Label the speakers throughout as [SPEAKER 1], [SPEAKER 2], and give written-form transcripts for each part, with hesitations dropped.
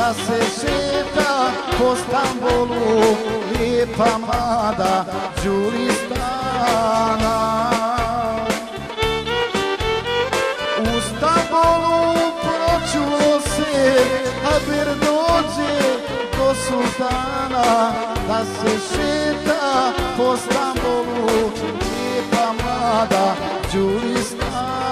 [SPEAKER 1] da se šeta po Stambolu, lijepa mlada Đuristana. U Stambolu pročulo se, a ber dođe do sultana, da se šeta po Stambolu, lijepa mlada Đuristana.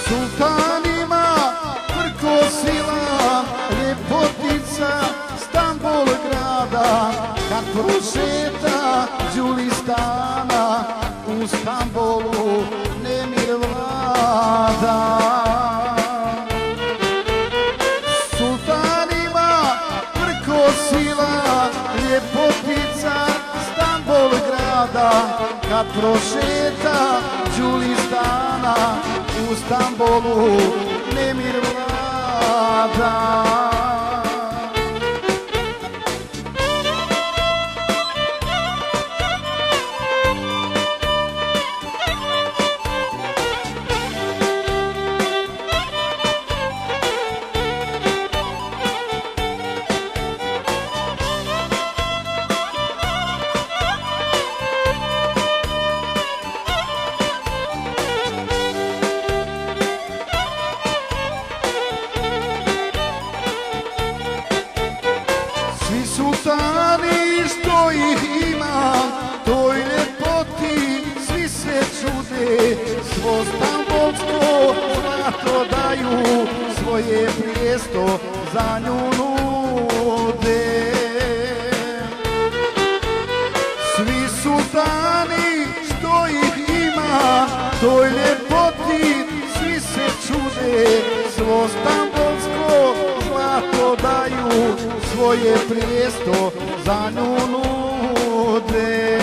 [SPEAKER 1] Sultanima prkosila ljepotica Stambol grada, kad prošeta Đuristana, u Stambolu nemir vlada. Sultanima prkosila ljepotica Stambol grada, kad prošeta Đuristana, u Stambolu nemir vlada. Sultani što ih ima, toj ljepoti svi se čude, svo stambolsko zlato daju, svoje prijesto za nju nude. Svi sultani što ih ima, toj ljepoti svi se čude, svo stambolsko zlato daju, svoje prijesto za nju nude.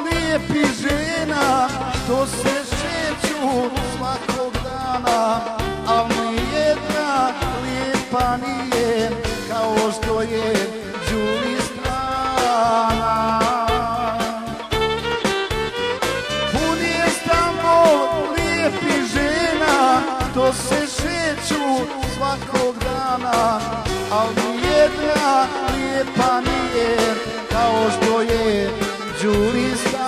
[SPEAKER 1] Lijepi žena, to se šeću svakog dana, al nijedna lijepa nije kao što je Đuristana. Pun je Stambol lijepi žena, to se šeću svakog dana, al nijedna lijepa nije kao što je Đuristana.